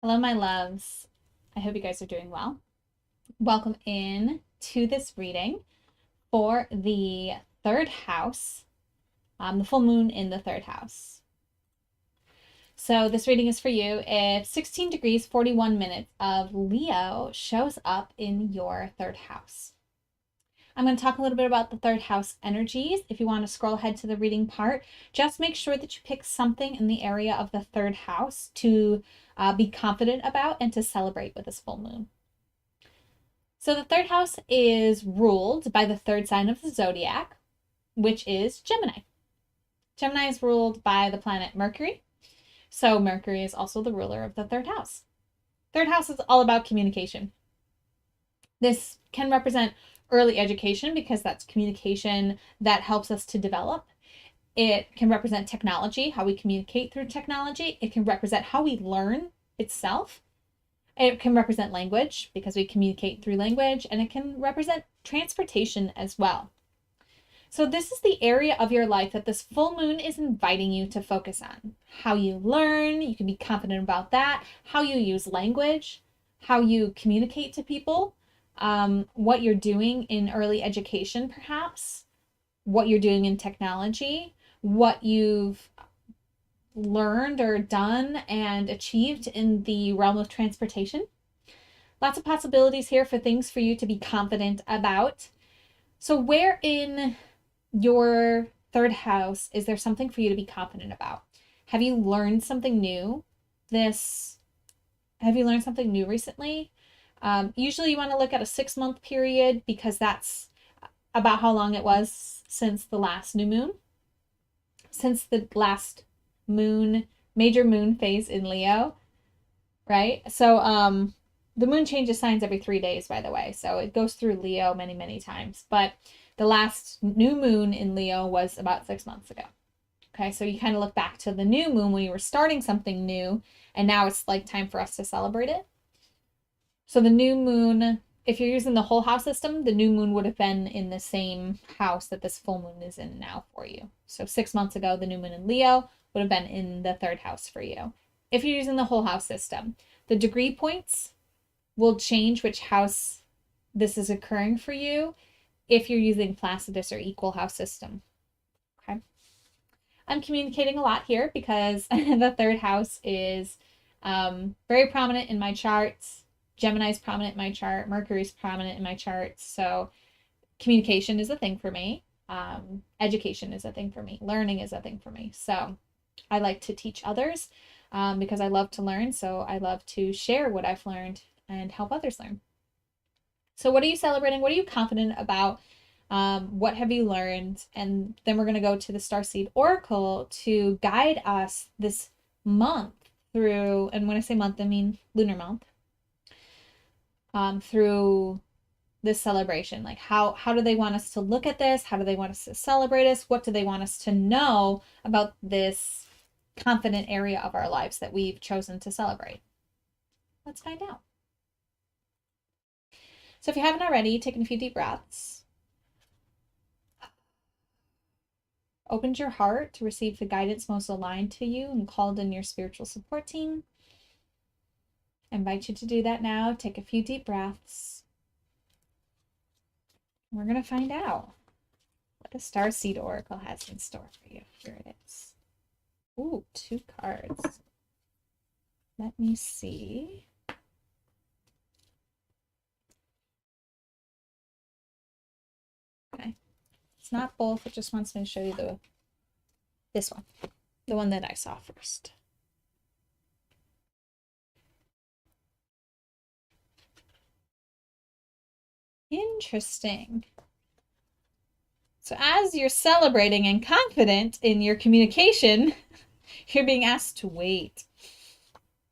Hello, my loves. I hope you guys are doing well. Welcome in to this reading for the third house, the full moon in the third house. So, this reading is for you if 16 degrees 41 minutes of Leo shows up in your third house. I'm going to talk a little bit about the third house energies. If you want to scroll ahead to the reading part, just make sure that you pick something in the area of the third house to be confident about and to celebrate with this full moon. So the third house is ruled by the third sign of the zodiac, which is Gemini. Gemini is ruled by the planet Mercury. So Mercury is also the ruler of the third house. Third house is all about communication. This can represent early education because that's communication that helps us to develop. It can represent technology, how we communicate through technology. It can represent how we learn itself. It can represent language because we communicate through language, and it can represent transportation as well. So this is the area of your life that this full moon is inviting you to focus on. How you learn, you can be confident about that. How you use language, how you communicate to people, what you're doing in early education perhaps, what you're doing in technology, what you've learned or done and achieved in the realm of transportation. Lots of possibilities here for things for you to be confident about. So where in your third house is there something for you to be confident about? Have you learned something new have you learned something new recently? Usually you want to look at a 6-month period because that's about how long it was since the last new moon, since the last major moon phase in Leo, right? So the moon changes signs every 3 days, by the way. So it goes through Leo many, many times. But the last new moon in Leo was about 6 months ago. Okay, so you kind of look back to the new moon when you were starting something new, and now it's like time for us to celebrate it. So the new moon, if you're using the whole house system, the new moon would have been in the same house that this full moon is in now for you. So 6 months ago, the new moon in Leo would have been in the third house for you. If you're using the whole house system, the degree points will change which house this is occurring for you if you're using Placidus or equal house system. Okay. I'm communicating a lot here because the third house is very prominent in my charts. Gemini's prominent in my chart. Mercury's prominent in my chart. So communication is a thing for me. Education is a thing for me. Learning is a thing for me. So I like to teach others because I love to learn. So I love to share what I've learned and help others learn. So what are you celebrating? What are you confident about? What have you learned? And then we're going to go to the Starseed Oracle to guide us this month through, and when I say month, I mean lunar month, through this celebration. Like how do they want us to look at this? How do they want us to celebrate us? What do they want us to know about this confident area of our lives that we've chosen to celebrate? Let's find out. So if you haven't already, taking a few deep breaths. Opened your heart to receive the guidance most aligned to you and called in your spiritual support team. I invite you to do that now. Take a few deep breaths. We're going to find out what the Starseed Oracle has in store for you. Here it is. Ooh, 2 cards. Let me see. Okay. It's not both. It just wants me to show you this one. The one that I saw first. Interesting. So as you're celebrating and confident in your communication, you're being asked to wait.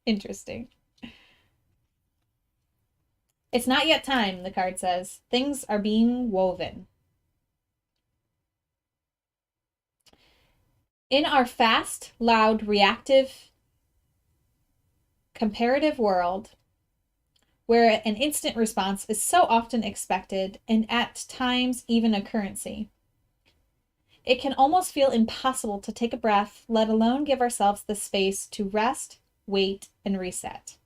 Interesting. It's not yet time, the card says. Things are being woven. In our fast, loud, reactive, comparative world, where an instant response is so often expected and at times even a currency, it can almost feel impossible to take a breath, let alone give ourselves the space to rest, wait, and reset.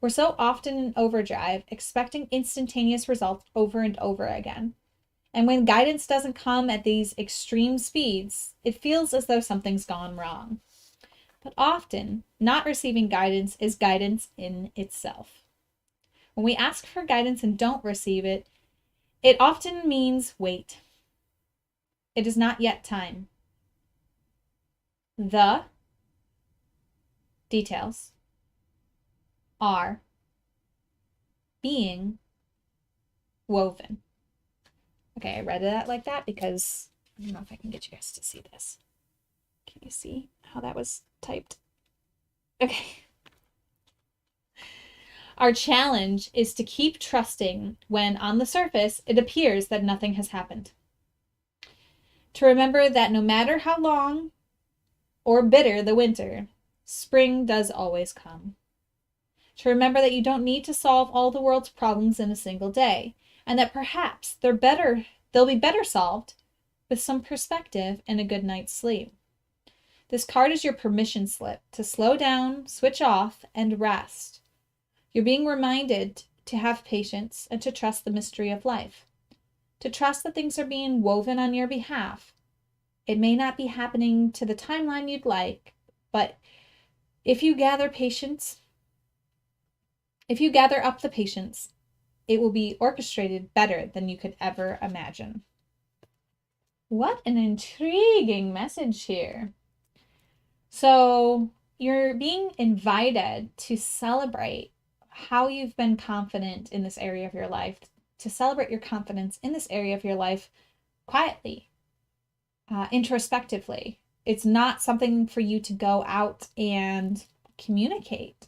We're so often in overdrive, expecting instantaneous results over and over again. And when guidance doesn't come at these extreme speeds, it feels as though something's gone wrong. But often, not receiving guidance is guidance in itself. When we ask for guidance and don't receive it, it often means wait. It is not yet time. The details are being woven. Okay, I read it like that because I don't know if I can get you guys to see this. Can you see how that was typed? Okay. Our challenge is to keep trusting when on the surface it appears that nothing has happened. To remember that no matter how long or bitter the winter, spring does always come. To remember that you don't need to solve all the world's problems in a single day, and that perhaps they'll be better solved with some perspective and a good night's sleep. This card is your permission slip to slow down, switch off, and rest. You're being reminded to have patience and to trust the mystery of life. To trust that things are being woven on your behalf. It may not be happening to the timeline you'd like, but if you gather up the patience, it will be orchestrated better than you could ever imagine. What an intriguing message here. So you're being invited to celebrate how you've been confident in this area of your life, to celebrate your confidence in this area of your life quietly, introspectively. It's not something for you to go out and communicate,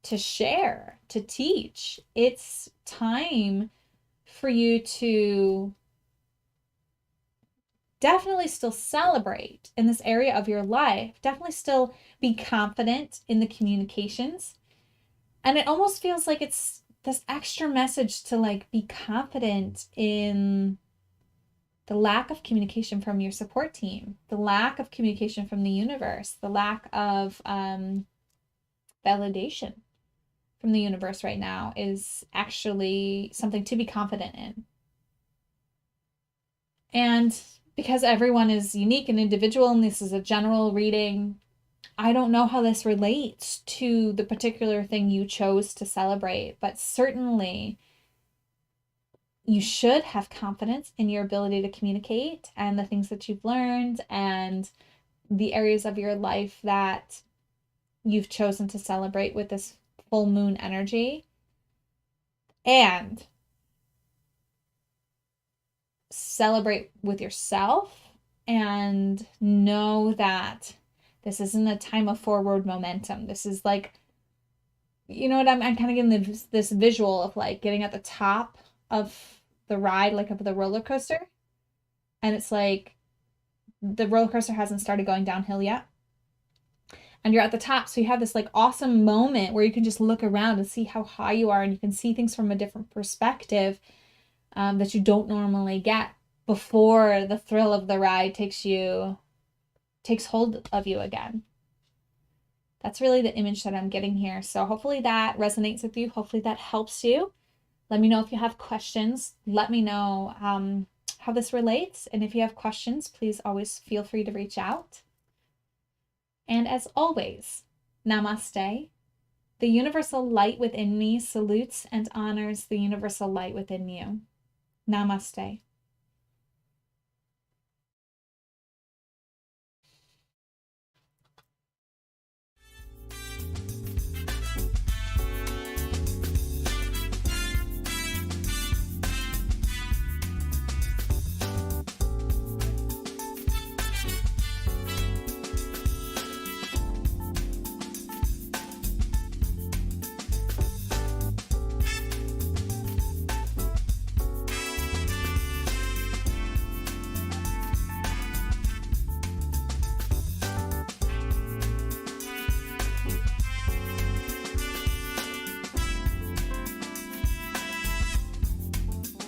to share, to teach. It's time for you to definitely still celebrate in this area of your life, definitely still be confident in the communications. And it almost feels like it's this extra message to like be confident in the lack of communication from your support team, the lack of communication from the universe, the lack of validation from the universe right now is actually something to be confident in. And because everyone is unique and individual, and this is a general reading, I don't know how this relates to the particular thing you chose to celebrate, but certainly you should have confidence in your ability to communicate and the things that you've learned and the areas of your life that you've chosen to celebrate with this full moon energy. And celebrate with yourself and know that this isn't a time of forward momentum. This is like, you know what, I'm kind of getting this visual of like getting at the top of the ride, like of the roller coaster. And it's like the roller coaster hasn't started going downhill yet. And you're at the top. So you have this like awesome moment where you can just look around and see how high you are. And you can see things from a different perspective that you don't normally get before the thrill of the ride takes hold of you again. That's really the image that I'm getting here. So hopefully that resonates with you. Hopefully that helps you. Let me know if you have questions. Let me know how this relates. And if you have questions, please always feel free to reach out. And as always, namaste. The universal light within me salutes and honors the universal light within you. Namaste.